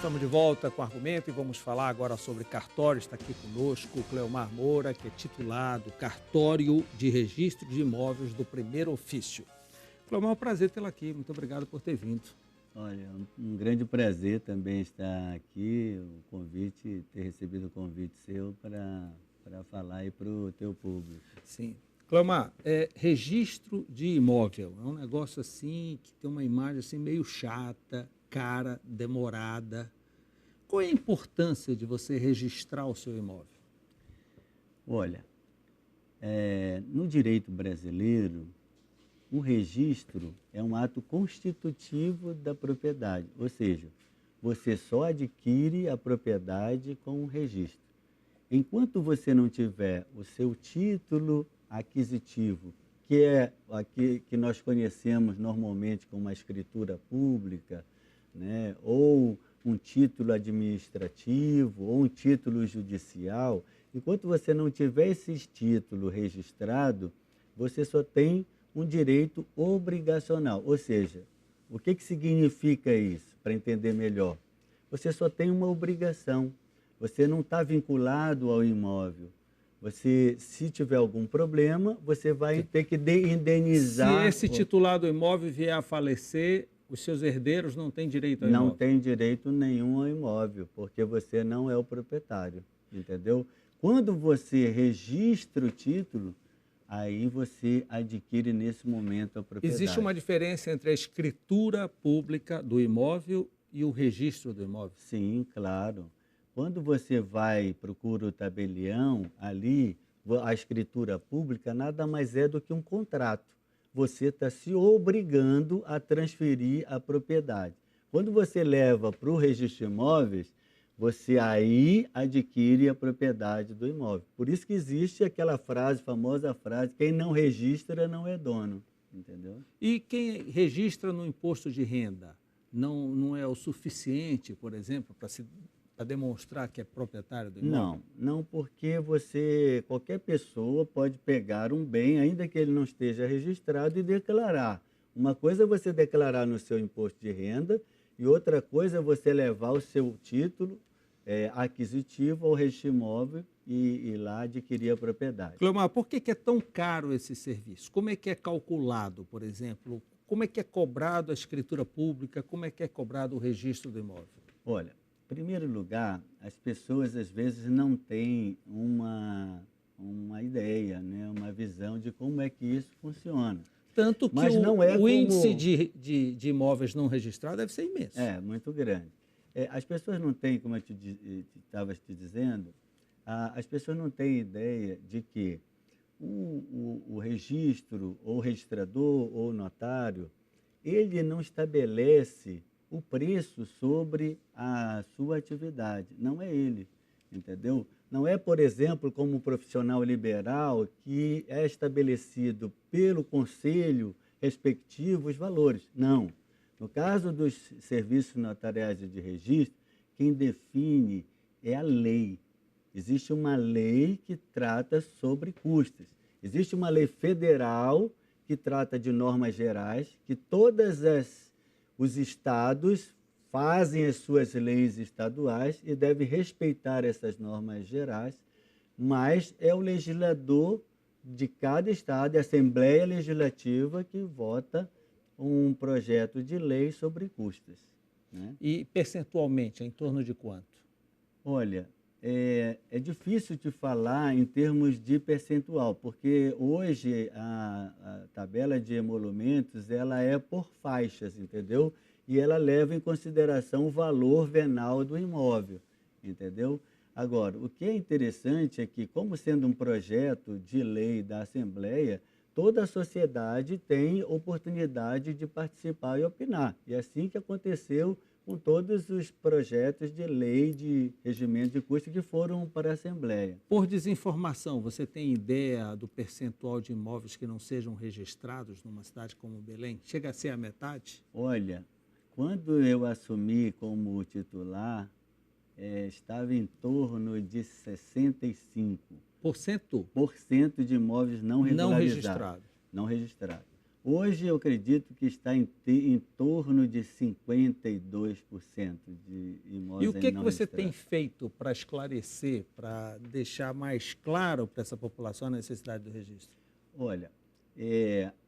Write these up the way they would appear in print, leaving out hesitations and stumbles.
Estamos de volta com o argumento e vamos falar agora sobre cartório. Está aqui conosco o Cleomar Moura, que é titular do Cartório de Registro de Imóveis do Primeiro Ofício. Cleomar, é um prazer tê-la aqui. Muito obrigado por ter vindo. Olha, um grande prazer também estar aqui, ter recebido o convite seu para falar aí para o teu público. Sim. Cleomar, registro de imóvel é um negócio assim que tem uma imagem assim meio chata, cara, demorada. Qual é a importância de você registrar o seu imóvel? Olha, no direito brasileiro, o registro é um ato constitutivo da propriedade, ou seja, você só adquire a propriedade com o registro. Enquanto você não tiver o seu título aquisitivo, que é aqui que nós conhecemos normalmente como uma escritura pública, né, ou um título administrativo, ou um título judicial, enquanto você não tiver esses títulos registrados, você só tem um direito obrigacional. Ou seja, o que significa isso, para entender melhor? Você só tem uma obrigação, você não está vinculado ao imóvel. Você, se tiver algum problema, você vai ter que indenizar. Se esse titular do imóvel vier a falecer, os seus herdeiros não têm direito ao imóvel? Não tem direito nenhum ao imóvel, porque você não é o proprietário, entendeu? Quando você registra o título, aí você adquire nesse momento a propriedade. Existe uma diferença entre a escritura pública do imóvel e o registro do imóvel? Sim, claro. Quando você procura o tabelião, ali, a escritura pública nada mais é do que um contrato. Você está se obrigando a transferir a propriedade. Quando você leva para o registro de imóveis, você aí adquire a propriedade do imóvel. Por isso que existe aquela famosa frase, quem não registra não é dono, entendeu? E quem registra no imposto de renda não é o suficiente, por exemplo, para demonstrar que é proprietário do imóvel? Não, porque qualquer pessoa pode pegar um bem, ainda que ele não esteja registrado, e declarar. Uma coisa é você declarar no seu imposto de renda e outra coisa é você levar o seu título aquisitivo ao registro imóvel e lá adquirir a propriedade. Cleomar, por que é tão caro esse serviço? Como é que é calculado, por exemplo? Como é que é cobrado a escritura pública? Como é que é cobrado o registro do imóvel? Olha, em primeiro lugar, as pessoas às vezes não têm uma ideia, né, uma visão de como é que isso funciona. Tanto que Mas não é o como... índice de imóveis não registrados deve ser imenso. É, muito grande. As pessoas não têm, como eu estava te dizendo, as pessoas não têm ideia de que o registro, ou registrador, ou notário, ele não estabelece o preço sobre a sua atividade. Não é ele, entendeu? Não é, por exemplo, como um profissional liberal que é estabelecido pelo conselho respectivo os valores. Não. No caso dos serviços notariais de registro, quem define é a lei. Existe uma lei que trata sobre custas. Existe uma lei federal que trata de normas gerais, que os estados fazem as suas leis estaduais e devem respeitar essas normas gerais, mas é o legislador de cada estado, a Assembleia Legislativa, que vota um projeto de lei sobre custas, né? E percentualmente, é em torno de quanto? Olha, é difícil te falar em termos de percentual, porque hoje a tabela de emolumentos ela é por faixas, entendeu? E ela leva em consideração o valor venal do imóvel, entendeu? Agora, o que é interessante é que, como sendo um projeto de lei da Assembleia, toda a sociedade tem oportunidade de participar e opinar. E é assim que aconteceu com todos os projetos de lei de regimento de custo que foram para a Assembleia. Por desinformação, você tem ideia do percentual de imóveis que não sejam registrados numa cidade como Belém? Chega a ser a metade? Olha, quando eu assumi como titular, estava em torno de 65% Por cento de imóveis não não regularizados. registrado. Não registrados. Hoje eu acredito que está em torno de 52% de E imóveis o ainda que não você tem registrados. feito para esclarecer, para deixar mais claro para essa população a necessidade do registro? Olha,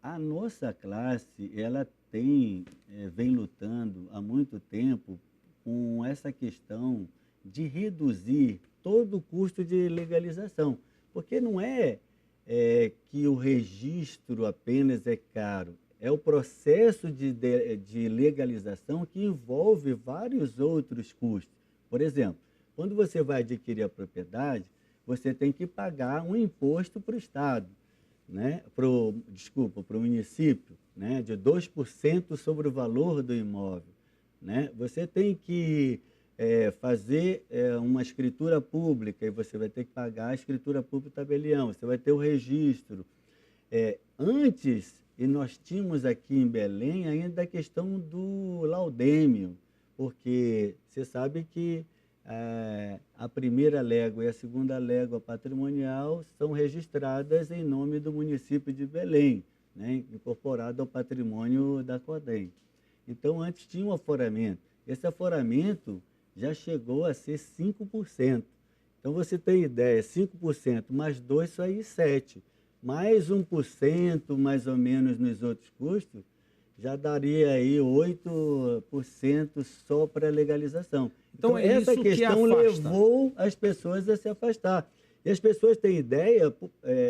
a nossa classe, ela tem, vem lutando há muito tempo com essa questão de reduzir todo o custo de legalização, porque não é que o registro apenas é caro, é o processo de legalização que envolve vários outros custos. Por exemplo, quando você vai adquirir a propriedade, você tem que pagar um imposto para o Estado, né, para o município, né, de 2% sobre o valor do imóvel. Né? Você tem que fazer uma escritura pública e você vai ter que pagar a escritura pública do tabelião, você vai ter o registro. Antes, e nós tínhamos aqui em Belém ainda a questão do laudêmio, porque você sabe que a primeira légua e a segunda légua patrimonial são registradas em nome do município de Belém, né, incorporado ao patrimônio da CODEM. Então, antes tinha um aforamento. Esse aforamento já chegou a ser 5%. Então, você tem ideia, 5% mais 2, isso aí 7%. Mais 1%, mais ou menos, nos outros custos, já daria aí 8% só para a legalização. Então Então, é essa isso que questão afasta. levou as pessoas a se afastar. E as pessoas têm ideia,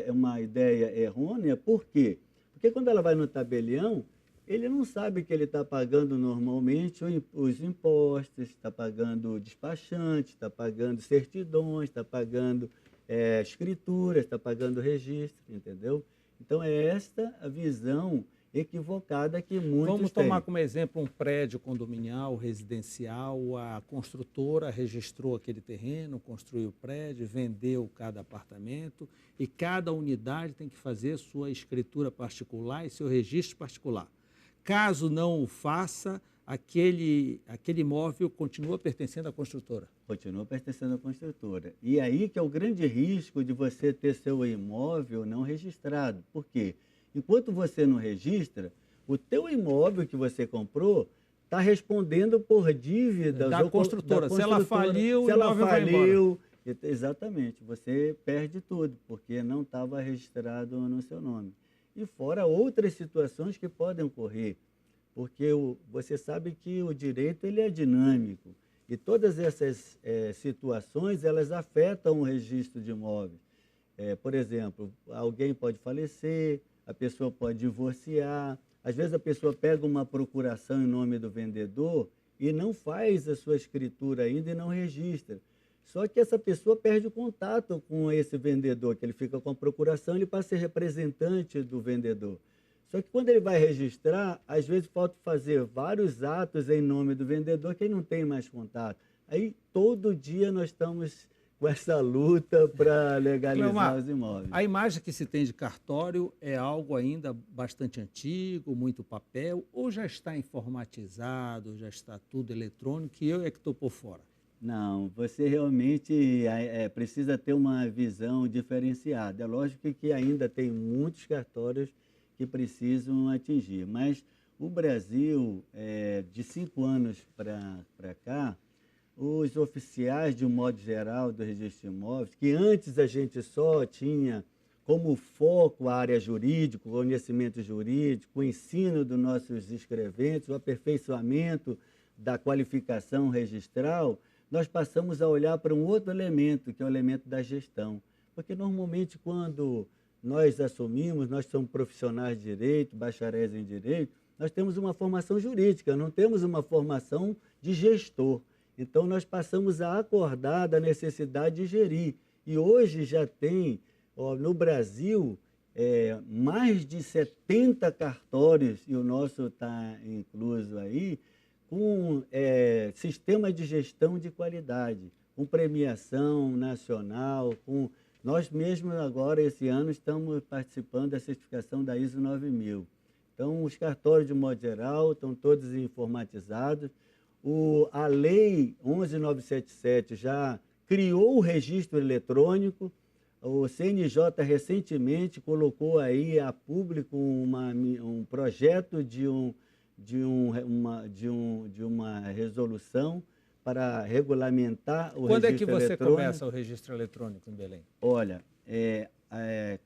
uma ideia errônea, por quê? Porque quando ela vai no tabelião, ele não sabe que ele está pagando normalmente os impostos, está pagando despachante, está pagando certidões, está pagando escrituras, está pagando registro, entendeu? Então, é esta a visão equivocada que muitos Vamos têm. tomar como exemplo um prédio condominial, residencial, a construtora registrou aquele terreno, construiu o prédio, vendeu cada apartamento e cada unidade tem que fazer sua escritura particular e seu registro particular. Caso não o faça, aquele imóvel continua pertencendo à construtora. Continua pertencendo à construtora. E aí que é o grande risco de você ter seu imóvel não registrado. Por quê? Enquanto você não registra, o teu imóvel que você comprou está respondendo por dívidas Da construtora. Se ela faliu, o imóvel vai embora. Exatamente, você perde tudo, porque não estava registrado no seu nome. E fora outras situações que podem ocorrer, porque você sabe que o direito ele é dinâmico e todas essas situações elas afetam o registro de imóveis. Por exemplo, alguém pode falecer, a pessoa pode divorciar, às vezes a pessoa pega uma procuração em nome do vendedor e não faz a sua escritura ainda e não registra. Só que essa pessoa perde o contato com esse vendedor, que ele fica com a procuração, ele passa a ser representante do vendedor. Só que quando ele vai registrar, às vezes falta fazer vários atos em nome do vendedor que ele não tem mais contato. Aí todo dia nós estamos com essa luta para legalizar Cleomar, os imóveis. a imagem que se tem de cartório é algo ainda bastante antigo, muito papel, ou já está informatizado, já está tudo eletrônico, e eu é que estou por fora? Não, você realmente precisa ter uma visão diferenciada. É lógico que ainda tem muitos cartórios que precisam atingir, mas o Brasil, de 5 anos para cá, os oficiais, de um modo geral, do registro de imóveis, que antes a gente só tinha como foco a área jurídica, o conhecimento jurídico, o ensino dos nossos escreventes, o aperfeiçoamento da qualificação registral, nós passamos a olhar para um outro elemento, que é o elemento da gestão. Porque normalmente quando nós assumimos, nós somos profissionais de direito, bacharéis em direito, nós temos uma formação jurídica, não temos uma formação de gestor. Então nós passamos a acordar da necessidade de gerir. E hoje já tem, no Brasil, mais de 70 cartórios, e o nosso está incluso aí, com sistema de gestão de qualidade, com premiação nacional, nós mesmos agora, esse ano, estamos participando da certificação da ISO 9000. Então, os cartórios, de modo geral, estão todos informatizados. A Lei 11.977 já criou o registro eletrônico, o CNJ recentemente colocou aí a público um projeto de uma resolução para regulamentar o Quando é que registro você eletrônico. começa o registro eletrônico em Belém? Olha,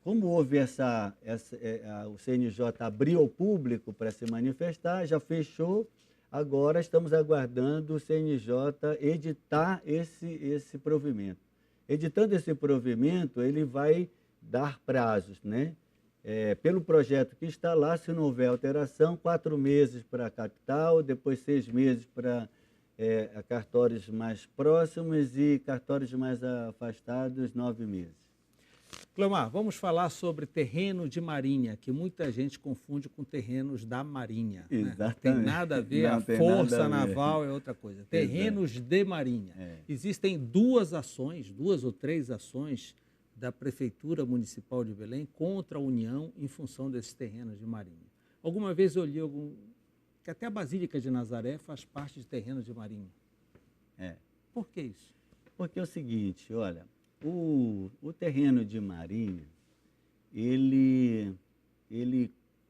como houve o CNJ abriu ao público para se manifestar, já fechou, agora estamos aguardando o CNJ editar esse provimento. Editando esse provimento, ele vai dar prazos, né? Pelo projeto que está lá, se não houver alteração, 4 meses para a capital, depois 6 meses para cartórios mais próximos e cartórios mais afastados, 9 meses. Cleomar, vamos falar sobre terreno de marinha, que muita gente confunde com terrenos da marinha. Exatamente. Né? Não tem nada a ver, Não a tem força nada a ver. naval é outra coisa. Terrenos de marinha. É. Existem 2 ou 3 ações da Prefeitura Municipal de Belém contra a União em função desses terrenos de marinha. Alguma vez eu li que até a Basílica de Nazaré faz parte de terrenos de marinha. Por que isso? Porque é o seguinte, olha, o terreno de marinha, ele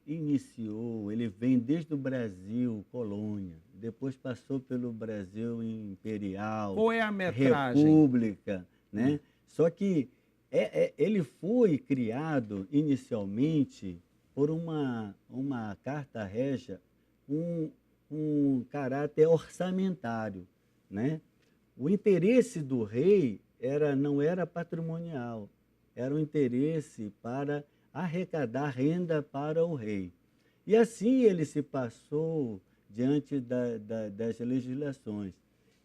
iniciou, ele vem desde o Brasil, colônia, depois passou pelo Brasil imperial, qual é a metragem? República, né? Só que ele foi criado inicialmente por uma carta régia, um caráter orçamentário, né? O interesse do rei não era patrimonial, era um interesse para arrecadar renda para o rei. E assim ele se passou diante das legislações.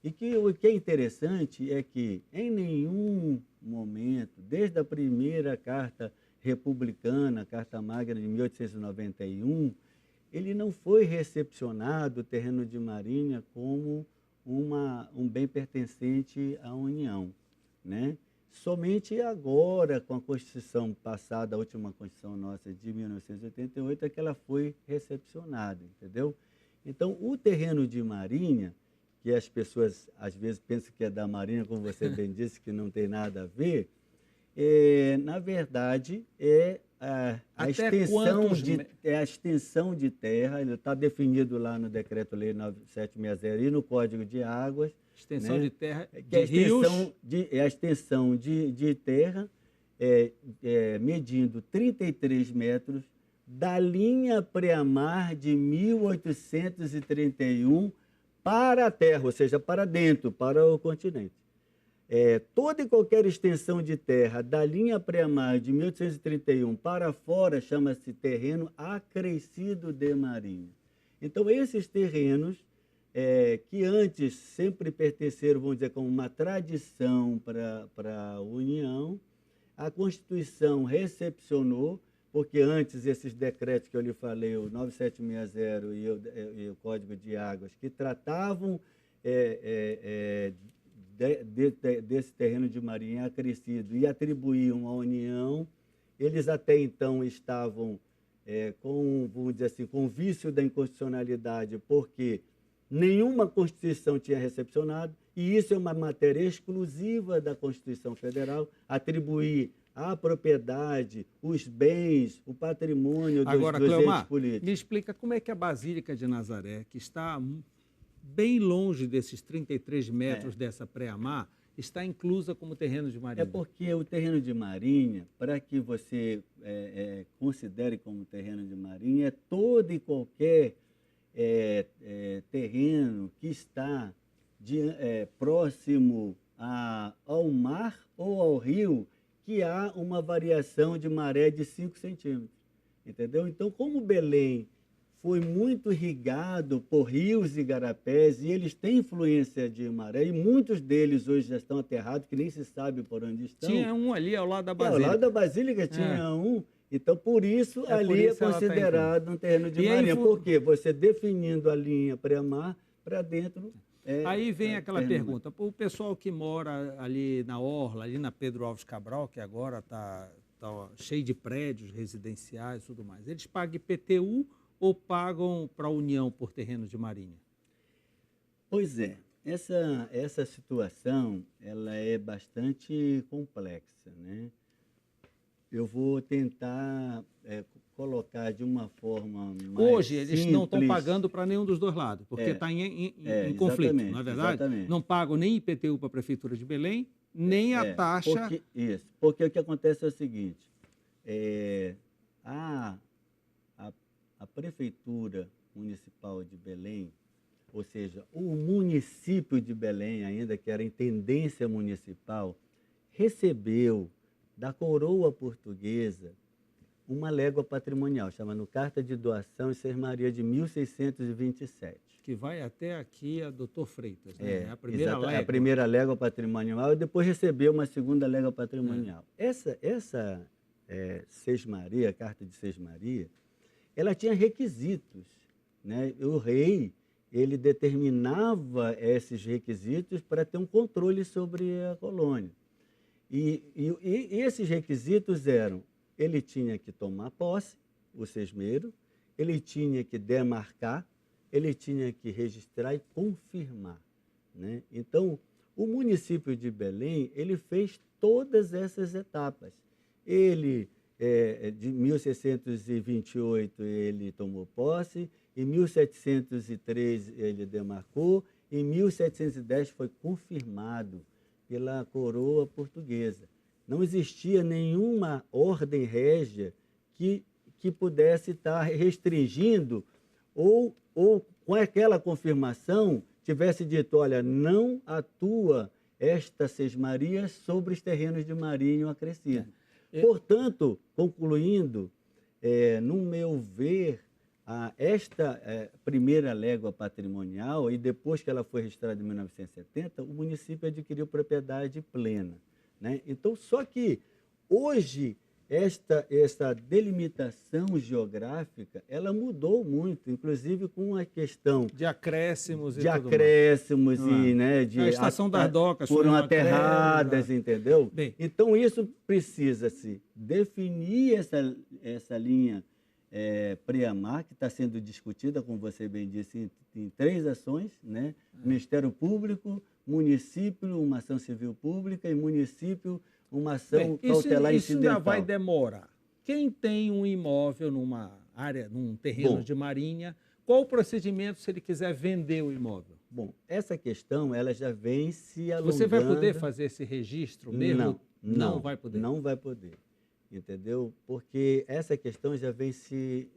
E o que é interessante é que em nenhum momento, desde a primeira carta republicana, a Carta Magna de 1891, ele não foi recepcionado, o terreno de marinha, como um bem pertencente à União, né? Somente agora, com a Constituição passada, a última Constituição nossa de 1988, é que ela foi recepcionada, entendeu? Então, o terreno de marinha, que as pessoas às vezes pensam que é da marinha, como você bem disse, que não tem nada a ver, na verdade, a extensão de terra, ele está definido lá no Decreto-Lei 9760 e no Código de Águas. Extensão, né, de terra, de rios. A extensão de terra, medindo 33 metros, da linha pré-mar de 1831 para a terra, ou seja, para dentro, para o continente. Toda e qualquer extensão de terra da linha pré-mar de 1831 para fora chama-se terreno acrescido de marinha. Então, esses terrenos, que antes sempre pertenceram, vamos dizer, como uma tradição para a União, a Constituição recepcionou, porque antes esses decretos que eu lhe falei, o 9760 e o Código de Águas, que tratavam desse terreno de marinha acrescido e atribuíam à União, eles até então estavam vamos dizer assim, com vício da inconstitucionalidade, porque nenhuma Constituição tinha recepcionado, e isso é uma matéria exclusiva da Constituição Federal, atribuir a propriedade, os bens, o patrimônio dos entes políticos. Me explica como é que a Basílica de Nazaré, que está bem longe desses 33 metros dessa pré-mar, está inclusa como terreno de marinha? É porque o terreno de marinha, para que você considere como terreno de marinha, é todo e qualquer terreno que está próximo ao mar ou ao rio, que há uma variação de maré de 5 centímetros, entendeu? Então, como Belém foi muito irrigado por rios e igarapés, e eles têm influência de maré, e muitos deles hoje já estão aterrados, que nem se sabe por onde estão. Tinha um ali ao lado da Basílica. Ao lado da Basílica tinha um. Então, por isso, ali é considerado um terreno de marinha. Por quê? Você definindo a linha pré-mar, para dentro... Aí vem aquela pergunta, o pessoal que mora ali na Orla, ali na Pedro Alves Cabral, que agora está cheio de prédios residenciais e tudo mais, eles pagam IPTU ou pagam para a União por terreno de marinha? Pois é, essa situação ela é bastante complexa, né? eu vou tentar colocar de uma forma mais Hoje, eles não estão simples. pagando para nenhum dos dois lados, porque está em conflito, Exatamente, não é verdade? exatamente. Não pagam nem IPTU para a Prefeitura de Belém, nem a taxa. Porque o que acontece é o seguinte, a Prefeitura Municipal de Belém, ou seja, o município de Belém, ainda que era intendência municipal, recebeu da coroa portuguesa uma légua patrimonial, chamada Carta de Doação e Sesmaria de 1627. Que vai até aqui a Doutor Freitas, né? É a primeira légua. A primeira légua patrimonial e depois recebeu uma segunda légua patrimonial. Essa Sesmaria, Carta de Sesmaria, ela tinha requisitos, né? O rei, ele determinava esses requisitos para ter um controle sobre a colônia. E esses requisitos eram: ele tinha que tomar posse, o sesmeiro, ele tinha que demarcar, ele tinha que registrar e confirmar, né? Então, o município de Belém, ele fez todas essas etapas. Ele, de 1628, ele tomou posse, em 1703 ele demarcou, em 1710 foi confirmado pela coroa portuguesa. Não existia nenhuma ordem régia que pudesse estar restringindo ou com aquela confirmação tivesse dito: olha, não atua esta Sesmaria sobre os terrenos de Marinho acrescido. Portanto, concluindo, no meu ver, esta primeira légua patrimonial, e depois que ela foi registrada em 1970, o município adquiriu propriedade plena, né? Então, só que hoje esta delimitação geográfica, ela mudou muito, inclusive com a questão de acréscimos e tudo mais. Né, a estação das docas foram aterradas, entendeu? Bem, então isso precisa-se definir essa linha pré-amar, que está sendo discutida, como você bem disse, em 3 ações, né? Ministério Público, município, uma ação civil pública, e município, uma ação cautelar incidental. Isso ainda vai demorar. Quem tem um imóvel numa área, num terreno de Marinha, qual o procedimento se ele quiser vender o imóvel? Bom, essa questão ela já vem se alongando. Você vai poder fazer esse registro mesmo? Não vai poder. Não vai poder, entendeu? Porque essa questão já vem se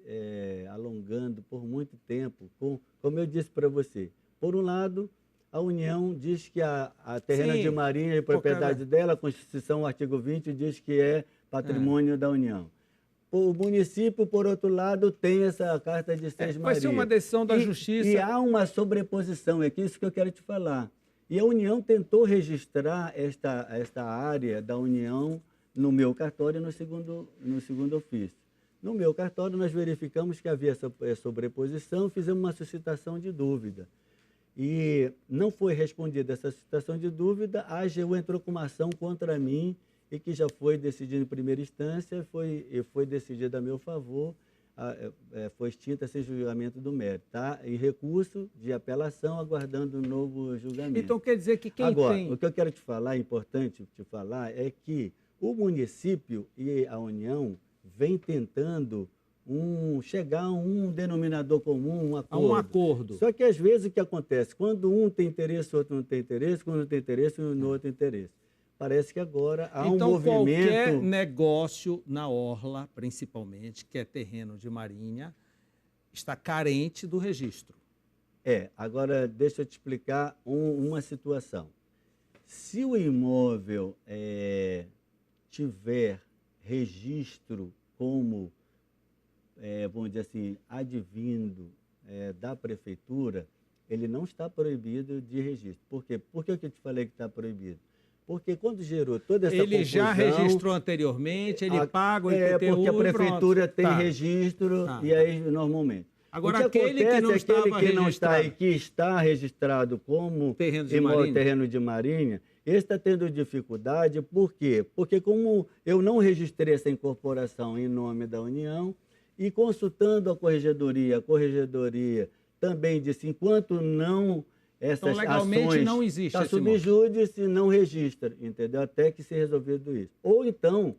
alongando por muito tempo. Como eu disse para você, por um lado, a União diz que a terreno de Marinha é propriedade dela, a Constituição, o artigo 20, diz que é patrimônio da União. O município, por outro lado, tem essa Carta de Sesmaria. Vai ser uma decisão da Justiça. E há uma sobreposição, é isso que eu quero te falar. E a União tentou registrar esta área da União no meu cartório no segundo ofício. No meu cartório, nós verificamos que havia essa sobreposição, fizemos uma suscitação de dúvida. E não foi respondida essa suscitação de dúvida, a AGU entrou com uma ação contra mim e que já foi decidida em primeira instância, foi decidida a meu favor, foi extinta sem julgamento do mérito, tá? Em recurso de apelação, aguardando um novo julgamento. Então quer dizer que quem Agora, tem... o que eu quero te falar, é importante te falar, é que o município e a União vêm tentando chegar a um denominador comum, um acordo. A um acordo. Só que às vezes o que acontece? Quando um tem interesse, o outro não tem interesse, quando um tem interesse, no outro tem interesse. Parece que agora há um movimento... Então qualquer negócio na orla, principalmente, que é terreno de Marinha, está carente do registro. Agora deixa eu te explicar uma situação. Se o imóvel tiver registro como... vamos dizer assim, advindo da prefeitura, ele não está proibido de registro. Por quê? Por que eu te falei que está proibido? Porque quando gerou toda essa confusão... Ele já registrou anteriormente, ele paga o IPTU porque a prefeitura tem Tá. registro, e aí normalmente. Agora, o que aquele que não acontece é aquele que não está registrado. e que está registrado como terreno de Marinha, ele está tendo dificuldade. Por quê? Porque como eu não registrei essa incorporação em nome da União, e consultando a corregedoria também disse, enquanto não essas então, legalmente ações não existe está esse imóvel. subjúdice, não registra, entendeu? Até que se resolvido isso. Ou então,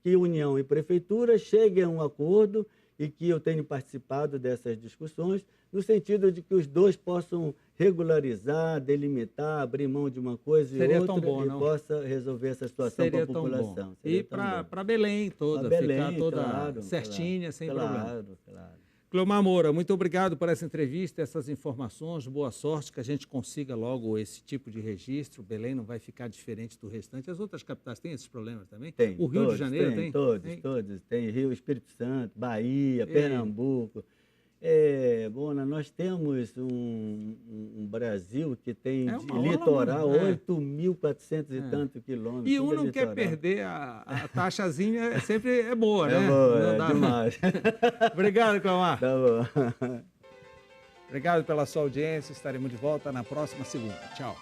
que União e Prefeitura cheguem a um acordo e que eu tenho participado dessas discussões, no sentido de que os dois possam regularizar, delimitar, abrir mão de uma coisa Seria e outra tão bom, e não? possa resolver essa situação para a Seria tão bom. população. E Seria tão bom. para Belém toda, Pra Belém, ficar toda claro, certinha, sem problema. Claro. Cleomar Moura, muito obrigado por essa entrevista, essas informações. Boa sorte, que a gente consiga logo esse tipo de registro. Belém não vai ficar diferente do restante. As outras capitais têm esses problemas também? Tem. O Rio de Janeiro tem? Todos. Tem Rio, Espírito Santo, Bahia, Pernambuco. Bona, nós temos um Brasil que tem de litoral 8.400 e tantos quilômetros. E não quer perder a taxazinha, sempre é boa, né? Boa, demais. Obrigado, Cleomar. Tá bom. Obrigado pela sua audiência. Estaremos de volta na próxima segunda. Tchau.